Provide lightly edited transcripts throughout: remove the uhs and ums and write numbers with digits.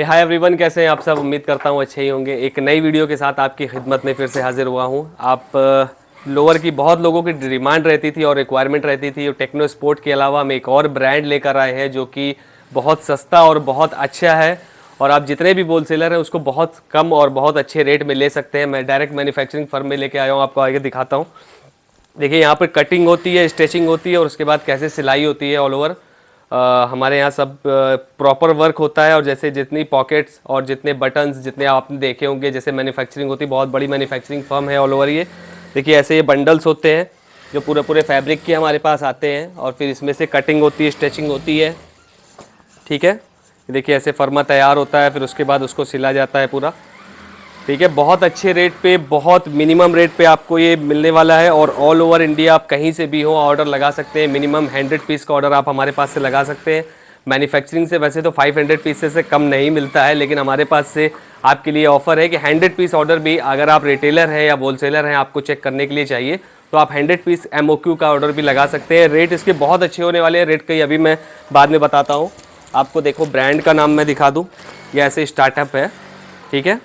Hi everyone, कैसे हैं आप सब। उम्मीद करता हूँ अच्छे ही होंगे। एक नई वीडियो के साथ आपकी खिदमत में फिर से हाजिर हुआ हूँ। आप लोअर की बहुत लोगों की डिमांड रहती थी और रिक्वायरमेंट रहती थी। और टेक्नो स्पोर्ट के अलावा हम एक और ब्रांड लेकर आए हैं जो कि बहुत सस्ता और बहुत अच्छा है, और आप जितने भी होलसेलर हैं उसको बहुत कम और बहुत अच्छे रेट में ले सकते हैं। मैं डायरेक्ट मैन्युफैक्चरिंग फर्म में लेके आया हूँ, आपको आगे दिखाता हूँ। देखिए यहाँ पर कटिंग होती है, स्टिचिंग होती है और उसके बाद कैसे सिलाई होती है ऑल ओवर। हमारे यहाँ सब प्रॉपर वर्क होता है। और जैसे जितनी पॉकेट्स और जितने बटन्स जितने आपने देखे होंगे, जैसे मैन्युफैक्चरिंग होती है, बहुत बड़ी मैन्युफैक्चरिंग फर्म है ऑल ओवर ये। देखिए ऐसे ये बंडल्स होते हैं जो पूरे पूरे फैब्रिक के हमारे पास आते हैं, और फिर इसमें से कटिंग होती है, स्टिचिंग होती है। ठीक है, देखिए ऐसे फर्मा तैयार होता है, फिर उसके बाद उसको सिला जाता है पूरा। ठीक है, बहुत अच्छे रेट पे, बहुत मिनिमम रेट पे आपको ये मिलने वाला है। और ऑल ओवर इंडिया आप कहीं से भी हो ऑर्डर लगा सकते हैं। मिनिमम 100 पीस का ऑर्डर आप हमारे पास से लगा सकते हैं। मैन्युफैक्चरिंग से वैसे तो 500 पीसेस से कम नहीं मिलता है, लेकिन हमारे पास से आपके लिए ऑफर है कि 100 पीस ऑर्डर भी, अगर आप रिटेलर हैं या होलसेलर हैं, आपको चेक करने के लिए चाहिए, तो आप 100 पीस MOQ का ऑर्डर भी लगा सकते हैं। रेट इसके बहुत अच्छे होने वाले हैं। रेट कहीं अभी मैं बाद में बताता हूँ आपको। देखो ब्रांड का नाम मैं दिखा दूँ, ये ऐसे स्टार्टअप है। ठीक है,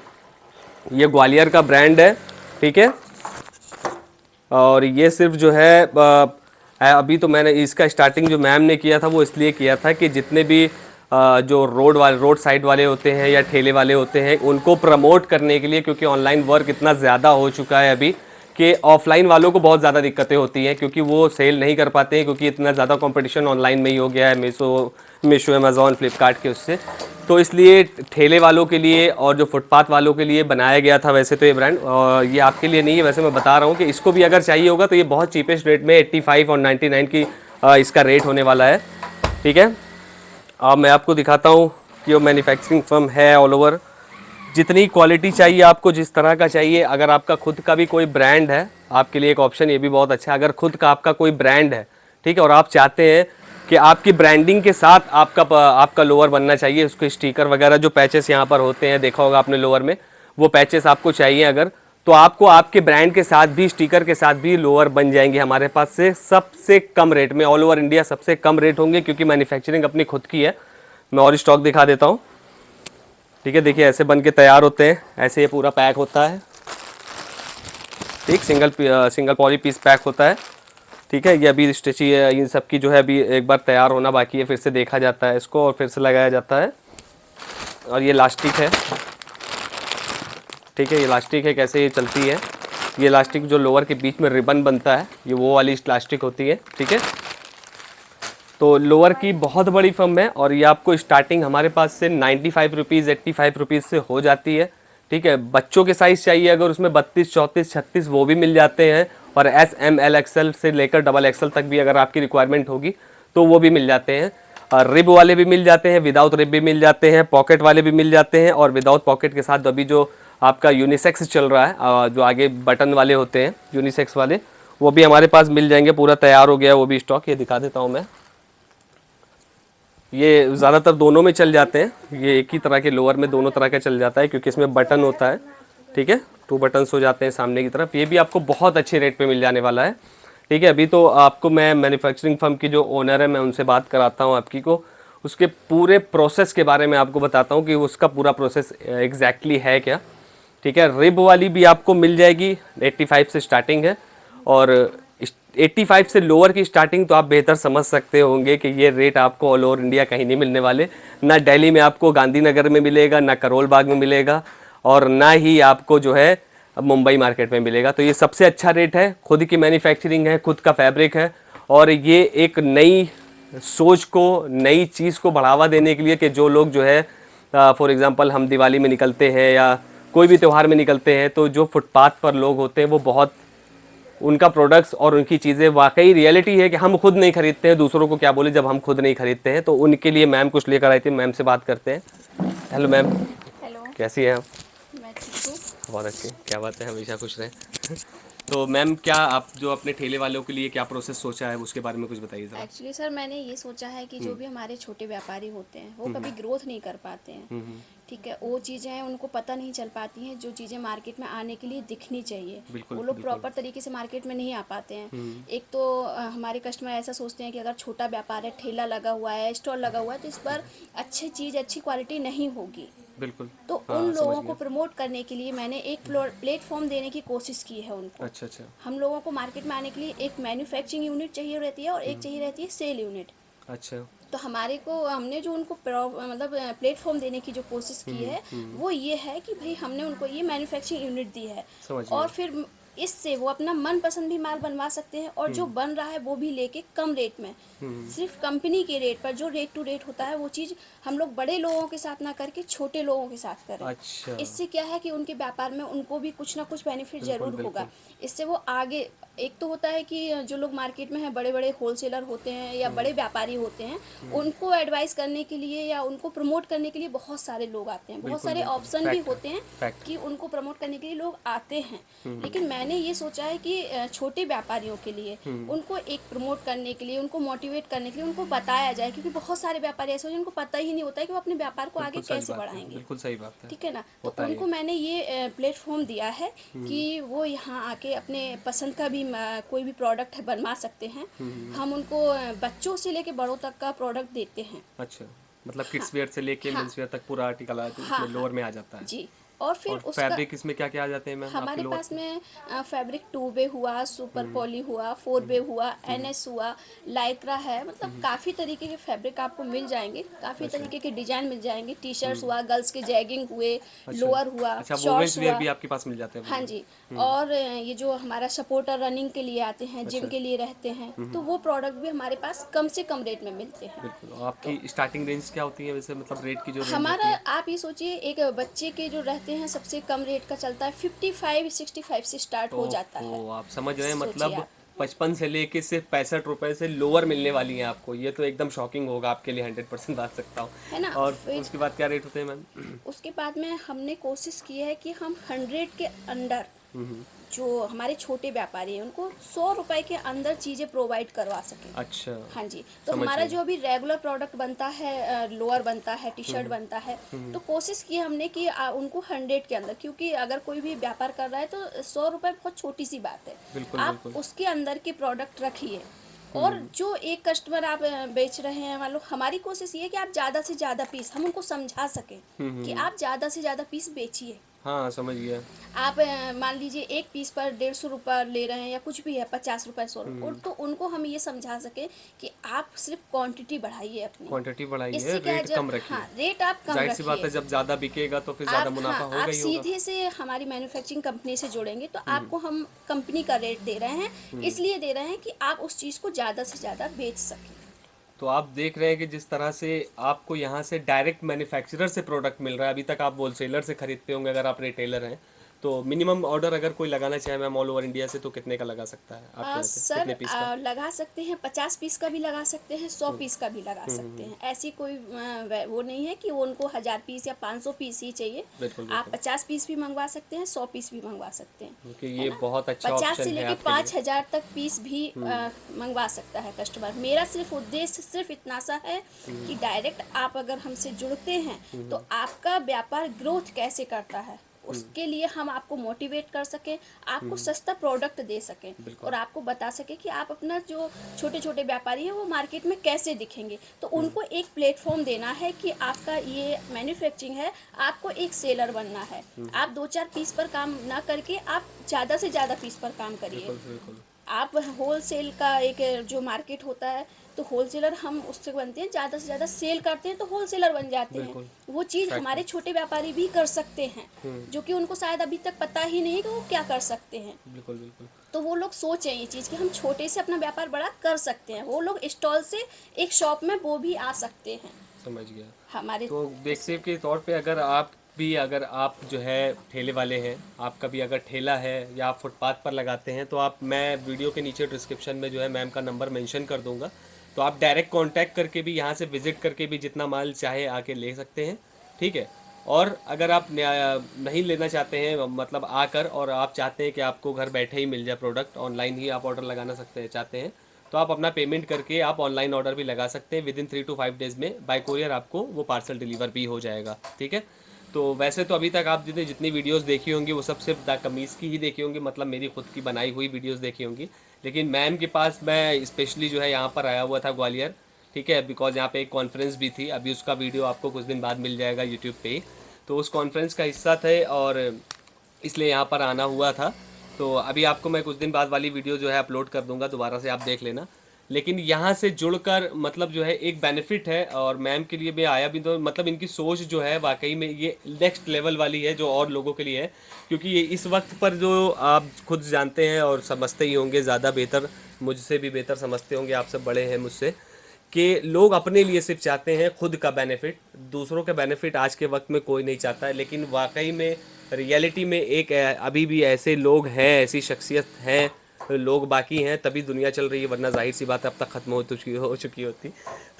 ये ग्वालियर का ब्रांड है। ठीक है, और ये सिर्फ जो है अभी तो मैंने इसका स्टार्टिंग जो मैम ने किया था वो इसलिए किया था कि जितने भी जो रोड साइड वाले होते हैं या ठेले वाले होते हैं उनको प्रमोट करने के लिए, क्योंकि ऑनलाइन वर्क इतना ज़्यादा हो चुका है अभी कि ऑफलाइन वालों को बहुत ज़्यादा दिक्कतें होती हैं, क्योंकि वो सेल नहीं कर पाते हैं, क्योंकि इतना ज़्यादा कंपटीशन ऑनलाइन में ही हो गया है, मीशो अमेज़ॉन फ्लिपकार्ट के उससे। तो इसलिए ठेले वालों के लिए और जो फुटपाथ वालों के लिए बनाया गया था वैसे तो ये ब्रांड। और ये आपके लिए नहीं है, वैसे मैं बता रहा हूँ कि इसको भी अगर चाहिए होगा तो ये बहुत चीपेस्ट रेट में 85 और 99 की इसका रेट होने वाला है। ठीक है, अब मैं आपको दिखाता हूँ कि वो मैन्युफैक्चरिंग फर्म है ऑल ओवर। जितनी क्वालिटी चाहिए आपको, जिस तरह का चाहिए, अगर आपका खुद का भी कोई ब्रांड है, आपके लिए एक ऑप्शन ये भी बहुत अच्छा है। अगर खुद का आपका कोई ब्रांड है, ठीक है, और आप चाहते हैं कि आपकी ब्रांडिंग के साथ आपका लोअर बनना चाहिए, उसके स्टिकर वगैरह जो पैचेस यहाँ पर होते हैं, देखा होगा आपने लोअर में, वो पैचेस आपको चाहिए अगर, तो आपको आपके ब्रांड के साथ भी, स्टिकर के साथ भी लोअर बन जाएंगे हमारे पास से सबसे कम रेट में। ऑल ओवर इंडिया सबसे कम रेट होंगे, क्योंकि मैन्युफैक्चरिंग अपनी खुद की है। मैं और स्टॉक दिखा देता हूँ। ठीक है, देखिए ऐसे बन के तैयार होते हैं, ऐसे ये पूरा पैक होता है। ठीक, सिंगल पॉली पीस पैक होता है। ठीक है, ये अभी स्टिची है, इन सब की जो है अभी एक बार तैयार होना बाकी है, फिर से देखा जाता है इसको और फिर से लगाया जाता है। और ये इलास्टिक है। ठीक है, ये इलास्टिक है, कैसे ये चलती है। ये इलास्टिक जो लोअर के बीच में रिबन बनता है, ये वो वाली इलास्टिक होती है। ठीक है, तो लोअर की बहुत बड़ी फर्म है, और ये आपको स्टार्टिंग हमारे पास से 95 रुपीज़ 85 रुपीज़ से हो जाती है। ठीक है, बच्चों के साइज़ चाहिए अगर उसमें 32 34 36 वो भी मिल जाते हैं, और SML XL से लेकर XXL तक भी अगर आपकी रिक्वायरमेंट होगी तो वो भी मिल जाते हैं। और रिब वाले भी मिल जाते हैं, विदाउट रिब भी मिल जाते हैं, पॉकेट वाले भी मिल जाते हैं, और विदाउट पॉकेट के साथ अभी जो आपका यूनिसेक्स चल रहा है, जो आगे बटन वाले होते हैं यूनिसेक्स वाले, वो भी हमारे पास मिल जाएंगे। पूरा तैयार हो गया है वो भी स्टॉक, ये दिखा देता हूँ मैं। ये ज़्यादातर दोनों में चल जाते हैं, ये एक ही तरह के लोअर में दोनों तरह का चल जाता है, क्योंकि इसमें बटन होता है। ठीक है, 2 बटन्स हो जाते हैं सामने की तरफ। ये भी आपको बहुत अच्छे रेट पे मिल जाने वाला है। ठीक है, अभी तो आपको मैं मैन्युफैक्चरिंग फर्म की जो ओनर है मैं उनसे बात कराता हूँ आपकी को, उसके पूरे प्रोसेस के बारे में आपको बताता हूँ कि उसका पूरा प्रोसेस एग्जैक्टली है क्या। ठीक है, रिब वाली भी आपको मिल जाएगी, 85 से स्टार्टिंग है। और 85 से लोअर की स्टार्टिंग तो आप बेहतर समझ सकते होंगे कि ये रेट आपको ऑल ओवर इंडिया कहीं नहीं मिलने वाले। ना दिल्ली में आपको गांधीनगर में मिलेगा, ना करोल बाग में मिलेगा, और ना ही आपको जो है मुंबई मार्केट में मिलेगा। तो ये सबसे अच्छा रेट है, खुद की मैन्युफैक्चरिंग है, खुद का फैब्रिक है, और ये एक नई सोच को, नई चीज़ को बढ़ावा देने के लिए कि जो लोग जो है फॉर एग्ज़ाम्पल हम दिवाली में निकलते हैं या कोई भी त्यौहार में निकलते हैं, तो जो फुटपाथ पर लोग होते हैं वो बहुत, उनका प्रोडक्ट्स और उनकी चीज़ें वाकई रियलिटी है कि हम खुद नहीं खरीदते हैं, दूसरों को क्या बोले जब हम खुद नहीं खरीदते हैं। तो उनके लिए मैम कुछ लेकर आई थी, मैम से बात करते हैं। Hello ma'am. हेलो। कैसी हैं आप। मैं ठीक हूँ। बहुत अच्छी, क्या बात है, हमेशा खुश रहें। तो मैम, क्या आप जो अपने ठेले वालों के लिए क्या प्रोसेस सोचा है उसके बारे में कुछ बताइए ज़रा। एक्चुअली सर मैंने ये सोचा है कि जो भी हमारे छोटे व्यापारी होते हैं वो कभी ग्रोथ नहीं कर पाते हैं। ठीक है, वो चीज़ें हैं उनको पता नहीं चल पाती हैं, जो चीज़ें मार्केट में आने के लिए दिखनी चाहिए बिल्कुल वो लोग बिल्कुल। प्रॉपर तरीके से मार्केट में नहीं आ पाते हैं। एक तो हमारे कस्टमर ऐसा सोचते हैं कि अगर छोटा व्यापार है, ठेला लगा हुआ है, स्टॉल लगा हुआ है, तो इस पर अच्छी चीज़, अच्छी क्वालिटी नहीं होगी। बिल्कुल। तो हाँ, उन समझ लोगों को गया। प्रमोट करने के लिए मैंने एक प्लेटफॉर्म देने की कोशिश की है उनको। अच्छा, अच्छा। हम लोगों को मार्केट में आने के लिए एक मैन्युफैक्चरिंग यूनिट चाहिए रहती है और एक चाहिए रहती है सेल यूनिट। अच्छा। तो हमारे को हमने जो उनको मतलब प्लेटफॉर्म देने की जो कोशिश की है वो ये है कि भाई हमने उनको ये मैन्युफैक्चरिंग यूनिट दी है समझ और गया। फिर इससे वो अपना मनपसंद भी माल बनवा सकते हैं और जो बन रहा है वो भी लेके कम रेट में, सिर्फ कंपनी के रेट पर जो रेट टू रेट होता है वो चीज़ हम लोग बड़े लोगों के साथ ना करके छोटे लोगों के साथ करें। अच्छा। इससे क्या है कि उनके व्यापार में उनको भी कुछ ना कुछ बेनिफिट बिल्कुल, ज़रूर होगा। बिल्कुल। इससे वो आगे, एक तो होता है कि जो लोग मार्केट में हैं बड़े बड़े होलसेलर होते हैं या बड़े व्यापारी होते हैं, उनको एडवाइस करने के लिए या उनको प्रमोट करने के लिए बहुत सारे लोग आते हैं, बहुत बिल्कुल, सारे बिल्कुल। ऑप्शन भी फैक्ट है, होते हैं फैक्ट। कि उनको प्रमोट करने के लिए लोग आते हैं। लेकिन मैंने ये सोचा है कि छोटे व्यापारियों के लिए उनको एक प्रमोट करने के लिए, उनको मोटिवेट करने के लिए उनको बताया जाए, क्योंकि बहुत सारे व्यापारी ऐसे होते हैं जिनको पता ही नहीं होता है कि वो अपने व्यापार को आगे बिल्कुल सच कैसे बात है, बढ़ाएंगे। बिल्कुल सही बात है। ठीक है ना, तो होता ही है। उनको मैंने ये प्लेटफॉर्म दिया है कि वो यहाँ आके अपने पसंद का भी कोई भी प्रोडक्ट है बनवा सकते हैं। हम उनको बच्चों से लेके बड़ों तक का प्रोडक्ट देते हैं। अच्छा, मतलब हाँ किड्स वियर से लेके हाँ मेंस वियर तक पूरा आर्टिकल हाँ इसमें हाँ लोअर में आ जाता है। जी। और फिर और उसका फैब्रिक इसमें क्या-क्या आ जाते हैं मैम आपके हमारे लोअर पास पे? में फैब्रिक 2 वे हुआ, सुपर पॉली हुआ, 4 वे हुआ, एनएस हुआ, लाइक्रा है, मतलब काफ़ी तरीके के फैब्रिक आपको मिल जाएंगे, काफ़ी अच्छा, तरीके के डिजाइन मिल जाएंगे। टी शर्ट्स हुआ, गर्ल्स के जैगिंग हुए, अच्छा। लोअर हुआ, अच्छा, वोवेन्स शॉर्ट्स वियर हुआ। भी आपके पास मिल जाते हैं हाँ वोवेन। जी। और ये जो हमारा सपोर्टर रनिंग के लिए आते हैं, जिम अच्छा, के लिए रहते हैं, तो वो प्रोडक्ट भी हमारे पास कम से कम रेट में मिलते हैं। बिल्कुल। और तो आपकी स्टार्टिंग रेंज क्या होती है वैसे, मतलब रेट की जो रेंज हमारा, होती है? आप ये सोचिए, एक बच्चे के जो रहते हैं सबसे कम रेट का चलता है 55-65 से स्टार्ट हो जाता है। ओहो! आप समझ रहे हैं, सोचिए मतलब आप, 55 से लेके सिर्फ ₹65 से लोअर मिलने वाली हैं आपको। ये तो एकदम शॉकिंग होगा आपके लिए, 100% बात सकता हूँ। है ना। और फिर उसके बाद क्या रेट होते हैं मैम? उसके बाद में हमने कोशिश की है कि हम 100 के अंडर, जो हमारे छोटे व्यापारी हैं उनको 100 रुपए के अंदर चीज़ें प्रोवाइड करवा सकें। अच्छा, हाँ जी। तो समझ हमारा गया। जो अभी रेगुलर प्रोडक्ट बनता है, लोअर बनता है, टी शर्ट बनता है, तो कोशिश की हमने कि उनको 100 के अंदर, क्योंकि अगर कोई भी व्यापार कर रहा है तो 100 रुपये बहुत छोटी सी बात है। बिल्कुल, आप बिल्कुल। उसके अंदर के प्रोडक्ट रखिए। और जो एक कस्टमर आप बेच रहे हैं, मान लो हमारी कोशिश ये है कि आप ज़्यादा से ज़्यादा पीस, हम उनको समझा सकें कि आप ज़्यादा से ज़्यादा पीस बेचिए। हाँ, समझ गया। आप मान लीजिए एक पीस पर 150 रुपये ले रहे हैं या कुछ भी है, 50 रुपये 100 रुपये, तो उनको हम ये समझा सकें कि आप सिर्फ क्वांटिटी बढ़ाइए अपनी। क्वांटिटी बढ़ाइए, इससे क्या है, रेट जब कम रखिए। हाँ रेट आप कम ज़ाहिर-सी बात रखिए, है, जब ज़्यादा बिकेगा तो फिर ज़्यादा मुनाफ़ा आप होगा ही होगा। सीधे से हमारी मैन्युफैक्चरिंग कंपनी से जुड़ेंगे तो आपको हम कंपनी का रेट दे रहे हैं, इसलिए दे रहे हैं कि आप उस चीज़ को ज़्यादा से ज़्यादा बेच सकें। तो आप देख रहे हैं कि जिस तरह से आपको यहाँ से डायरेक्ट मैन्युफैक्चरर से प्रोडक्ट मिल रहा है, अभी तक आप होलसेलर से खरीदते होंगे अगर आप रिटेलर हैं, तो मिनिमम ऑर्डर अगर कोई लगाना चाहे मैम ऑल ओवर इंडिया से, तो कितने का लगा सकता है आपके यहाँ से, सर, कितने पीस का? लगा सकते हैं, 50 पीस का भी लगा सकते हैं, 100 पीस का भी लगा सकते हैं। ऐसी कोई वो नहीं है कि वो उनको 1000 पीस या 500 पीस ही चाहिए। बिल्कुल, आप बिल्कुल। 50 पीस भी मंगवा सकते हैं, 100 पीस भी मंगवा सकते हैं। क्योंकि है ये ना। बहुत अच्छा 50 से ऑप्शन है लेके आपके लिए। 5000 तक पीस भी मंगवा सकता है कस्टमर। मेरा सिर्फ उद्देश्य सिर्फ इतना सा है कि डायरेक्ट आप अगर हमसे जुड़ते हैं तो आपका व्यापार ग्रोथ कैसे करता है, उसके लिए हम आपको मोटिवेट कर सकें, आपको सस्ता प्रोडक्ट दे सकें बिल्कुल। और आपको बता सकें कि आप अपना जो छोटे छोटे व्यापारी हैं वो मार्केट में कैसे दिखेंगे। तो उनको एक प्लेटफॉर्म देना है कि आपका ये मैन्युफैक्चरिंग है, आपको एक सेलर बनना है। आप 2-4 पीस पर काम ना करके आप ज़्यादा से ज़्यादा पीस पर काम करिए। बिल्कुल, बिल्कुल। आप होलसेल का एक जो मार्केट होता है, तो होलसेलर हम उससे बनते हैं, ज़्यादा से ज़्यादा सेल करते हैं तो होलसेलर बन जाते हैं। बिल्कुल। वो चीज़ फैक्ट हमारे है। छोटे व्यापारी भी कर सकते हैं, जो कि उनको शायद अभी तक पता ही नहीं कि वो क्या कर सकते हैं। बिल्कुल, बिल्कुल। तो वो लोग सोचें ये चीज़ कि हम छोटे से अपना व्यापार बड़ा कर सकते हैं। वो लोग स्टॉल से एक शॉप में वो भी आ सकते हैं समझ गया। हमारे तो इससे। देखते के तौर पे अगर आप जो है ठेले वाले हैं, आपका भी अगर ठेला है या आप फुटपाथ पर लगाते हैं, तो मैं वीडियो के नीचे डिस्क्रिप्शन में जो है मैम का नंबर मेंशन कर दूंगा, तो आप डायरेक्ट कांटेक्ट करके भी यहाँ से विजिट करके भी जितना माल चाहे आके ले सकते हैं। ठीक है। और अगर आप नहीं लेना चाहते हैं, मतलब आकर, और आप चाहते हैं कि आपको घर बैठे ही मिल जाए प्रोडक्ट, ऑनलाइन ही आप ऑर्डर लगाना चाहते हैं, तो आप अपना पेमेंट करके आप ऑनलाइन ऑर्डर भी लगा सकते हैं। विदिन 3 to 5 डेज़ में बाय कोरियर आपको वो पार्सल डिलीवर भी हो जाएगा। ठीक है। तो वैसे तो अभी तक आप जितनी वीडियोस देखी होंगी वो सब सिर्फ द कमीज़ की ही देखी होंगी, मतलब मेरी खुद की बनाई हुई वीडियोस देखी होंगी। लेकिन मैम के पास मैं स्पेशली जो है यहाँ पर आया हुआ था ग्वालियर। ठीक है, बिकॉज यहाँ पे एक कॉन्फ्रेंस भी थी, अभी उसका वीडियो आपको कुछ दिन बाद मिल जाएगा यूट्यूब पे ही। तो उस कॉन्फ्रेंस का हिस्सा थे और इसलिए यहाँ पर आना हुआ था। तो अभी आपको मैं कुछ दिन बाद वाली वीडियो जो है अपलोड कर दूंगा, दोबारा से आप देख लेना। लेकिन यहाँ से जुड़कर मतलब जो है एक बेनिफिट है, और मैम के लिए मैं आया भी तो मतलब इनकी सोच जो है वाकई में ये नेक्स्ट लेवल वाली है जो और लोगों के लिए है। क्योंकि ये इस वक्त पर जो आप खुद जानते हैं और समझते ही होंगे, ज़्यादा बेहतर मुझसे भी बेहतर समझते होंगे, आप सब बड़े हैं मुझसे, कि लोग अपने लिए सिर्फ चाहते हैं खुद का बेनिफिट, दूसरों का बेनिफिट आज के वक्त में कोई नहीं चाहता है। लेकिन वाकई में रियलिटी में एक अभी भी ऐसे लोग हैं, ऐसी शख्सियत हैं, लोग बाकी हैं, तभी दुनिया चल रही है, वरना जाहिर सी बात है अब तक ख़त्म हो चुकी होती।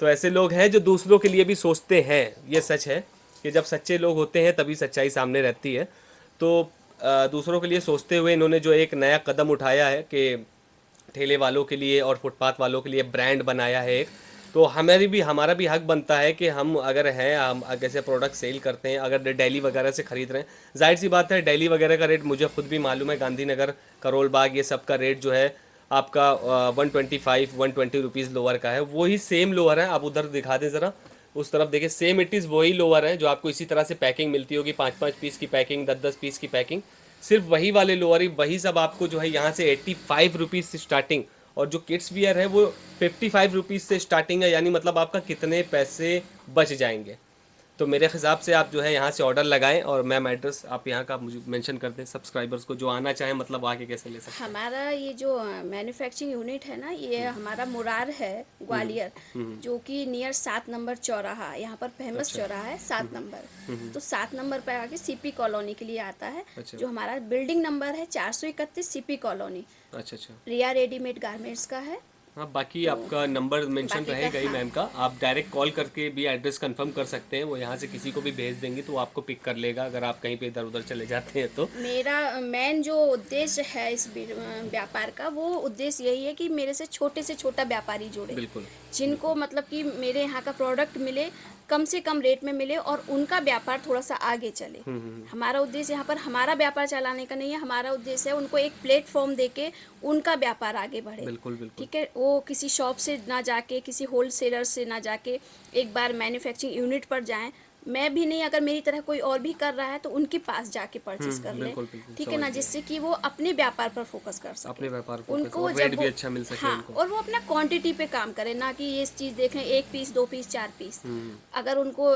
तो ऐसे लोग हैं जो दूसरों के लिए भी सोचते हैं। ये सच है कि जब सच्चे लोग होते हैं तभी सच्चाई सामने रहती है। तो दूसरों के लिए सोचते हुए इन्होंने जो एक नया कदम उठाया है कि ठेले वालों के लिए और फुटपाथ वालों के लिए ब्रांड बनाया है एक, तो हमारा भी हक बनता है कि हम अगर हैं, हम जैसे प्रोडक्ट सेल करते हैं, अगर दिल्ली वगैरह से ख़रीद रहे हैं, जाहिर सी बात है दिल्ली वगैरह का रेट मुझे खुद भी मालूम है, गांधीनगर, करोल बाग, ये सब का रेट जो है आपका 120 रुपीज़ लोअर का है। वही सेम लोअर है, आप उधर दिखा दें ज़रा, उस तरफ देखिए, सेम इट इज़ वही लोअर है जो आपको इसी तरह से पैकिंग मिलती होगी, 5-5 पीस की पैकिंग, 10-10 पीस की पैकिंग, सिर्फ वही वाले लोअर ही, वही सब आपको जो है यहाँ से 85 रुपीज़ से स्टार्टिंग, और जो किड्स वियर है वो 55 रुपीज़ से स्टार्टिंग है। यानी मतलब आपका कितने पैसे बच जाएंगे। तो मेरे हिसाब से आप जो है यहाँ से ऑर्डर लगाएं, और मैम एड्रेस आप यहाँ का मुझे मेंशन कर दें सब्सक्राइबर्स को, जो आना चाहें मतलब आके कैसे ले सकते हैं। हमारा ये जो मैन्युफैक्चरिंग यूनिट है ना, ये हमारा मुरार है, ग्वालियर, जो कि नियर 7 नंबर चौराहा, यहाँ पर फेमस चौराहा है 7 नंबर। तो 7 नंबर पर आके सीपी कॉलोनी के लिए आता है। अच्छा। जो हमारा बिल्डिंग नंबर है 431 सीपी कॉलोनी, अच्छा अच्छा। रिया रेडीमेड गारमेंट्स का है। हाँ, बाकी आपका नंबर मेंशन बाकी का, रहेगा ही हाँ। मैम का, आप डायरेक्ट कॉल करके भी एड्रेस कंफर्म कर सकते हैं, वो यहाँ से किसी को भी भेज देंगी तो वो आपको पिक कर लेगा अगर आप कहीं पे इधर उधर चले जाते हैं तो। मेरा मेन जो उद्देश्य है इस व्यापार का, वो उद्देश्य यही है कि मेरे से छोटा व्यापारी जुड़े, बिल्कुल। जिनको मतलब कि मेरे यहाँ का प्रोडक्ट मिले, कम से कम रेट में मिले और उनका व्यापार थोड़ा सा आगे चले। हमारा उद्देश्य यहाँ पर हमारा व्यापार चलाने का नहीं है, हमारा उद्देश्य है उनको एक प्लेटफॉर्म देके उनका व्यापार आगे बढ़े। बिल्कुल बिल्कुल। ठीक है, वो किसी शॉप से ना जाके, किसी होलसेलर से ना जाके, एक बार मैन्युफैक्चरिंग यूनिट पर जाएं। मैं भी नहीं, अगर मेरी तरह कोई और भी कर रहा है तो उनके पास जाके परचेस कर ले। बिल्कुल बिल्कुल, ठीक है ना, जिससे कि वो अपने व्यापार पर फोकस कर सके, अपने व्यापार पर उनको और जब रेट भी वो, अच्छा मिल सके हाँ, उनको। और वो अपना क्वांटिटी पे काम करे, ना कि ये चीज़ देखें 1 पीस 2 पीस 4 पीस। अगर उनको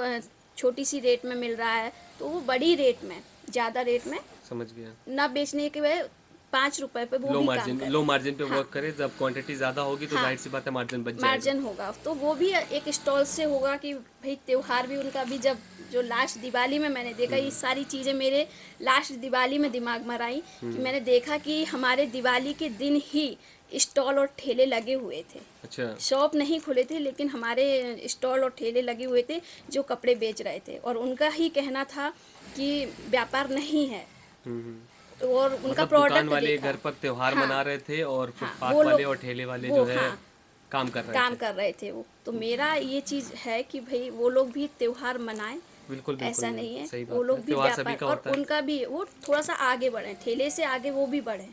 छोटी सी रेट में मिल रहा है तो वो बड़ी रेट में, ज़्यादा रेट में समझ गया। ना बेचने के वजह 5 रुपए पे वो लो भी काम मार्जिन, करे। लो मार्जिन पे हाँ। वर्क करे, जब क्वांटिटी ज़्यादा होगी तो हाँ। जाहिर सी बात है मार्जिन बच जाएगा। मार्जिन होगा तो वो भी एक स्टॉल से होगा कि भाई त्योहार भी उनका भी, जब जो लास्ट दिवाली में मैंने देखा, ये सारी चीज़ें मेरे लास्ट दिवाली में दिमाग में आई कि मैंने देखा कि हमारे दिवाली के दिन ही स्टॉल और ठेले लगे हुए थे। अच्छा। शॉप नहीं खुले थे लेकिन हमारे स्टॉल और ठेले लगे हुए थे जो कपड़े बेच रहे थे, और उनका ही कहना था कि व्यापार नहीं है। और उनका मतलब प्रोडक्ट दुकान वाले देखा। घर पर त्योहार हाँ। मना रहे थे और हाँ, फुटपाथ वो वाले लोग और ठेले वाले वो, जो है हाँ, काम कर रहे काम थे। कर रहे थे वो। तो मेरा ये चीज़ है कि भाई वो लोग भी त्योहार मनाएं, बिल्कुल बिल्कुल, ऐसा नहीं है, सही वो बात लोग है, भी त्योहार सभी व्यापार, का और होता है। उनका भी वो थोड़ा सा आगे बढ़े, ठेले से आगे वो भी बढ़े।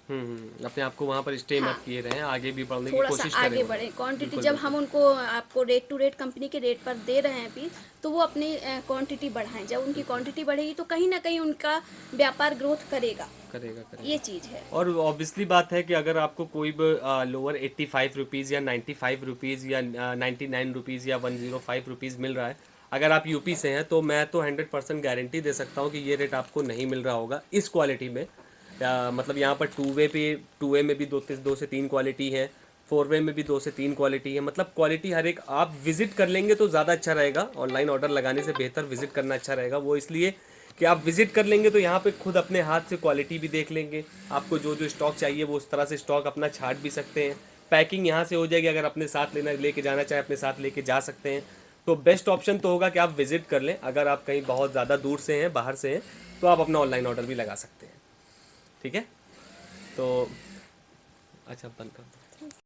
अपने आप को वहाँ पर स्टे हाँ। मत किए रहें, आगे भी बढ़ने की थोड़ा कोशिश सा करें आगे वो। बढ़े, क्वांटिटी बिल्कुल जब बिल्कुल। हम उनको आपको रेट टू रेट कंपनी के रेट पर दे रहे हैं पीस, तो वो अपनी क्वांटिटी बढ़ाएं। जब उनकी क्वांटिटी बढ़ेगी तो कहीं ना कहीं उनका व्यापार ग्रोथ करेगा, करेगा करेगा। ये चीज़ है। और ऑब्वियसली बात है कि अगर आपको कोई भी लोअर 85 रुपीज़ या 95 रुपीज़ या 99 रुपीज़ या 105 रुपीज़ मिल रहा है, अगर आप यूपी से हैं तो मैं तो 100% गारंटी दे सकता हूँ कि ये रेट आपको नहीं मिल रहा होगा इस क्वालिटी में। मतलब यहाँ पर टू वे में भी दो से तीन क्वालिटी है, 4 वे में भी 2 से 3 क्वालिटी है। मतलब क्वालिटी हर एक आप विजिट कर लेंगे तो ज़्यादा अच्छा रहेगा, ऑनलाइन ऑर्डर लगाने से बेहतर विजिट करना अच्छा रहेगा। वो इसलिए कि आप विजिट कर लेंगे तो यहाँ पे खुद अपने हाथ से क्वालिटी भी देख लेंगे, आपको जो जो स्टॉक चाहिए वो उस तरह से स्टॉक अपना छांट भी सकते हैं। पैकिंग यहाँ से हो जाएगी, अगर अपने साथ लेके जाना चाहे अपने साथ लेके जा सकते हैं। तो बेस्ट ऑप्शन तो होगा कि आप विजिट कर लें। अगर आप कहीं बहुत ज़्यादा दूर से हैं, बाहर से हैं, तो आप अपना ऑनलाइन ऑर्डर भी लगा सकते हैं। ठीक है, तो अच्छा बंद कर दो।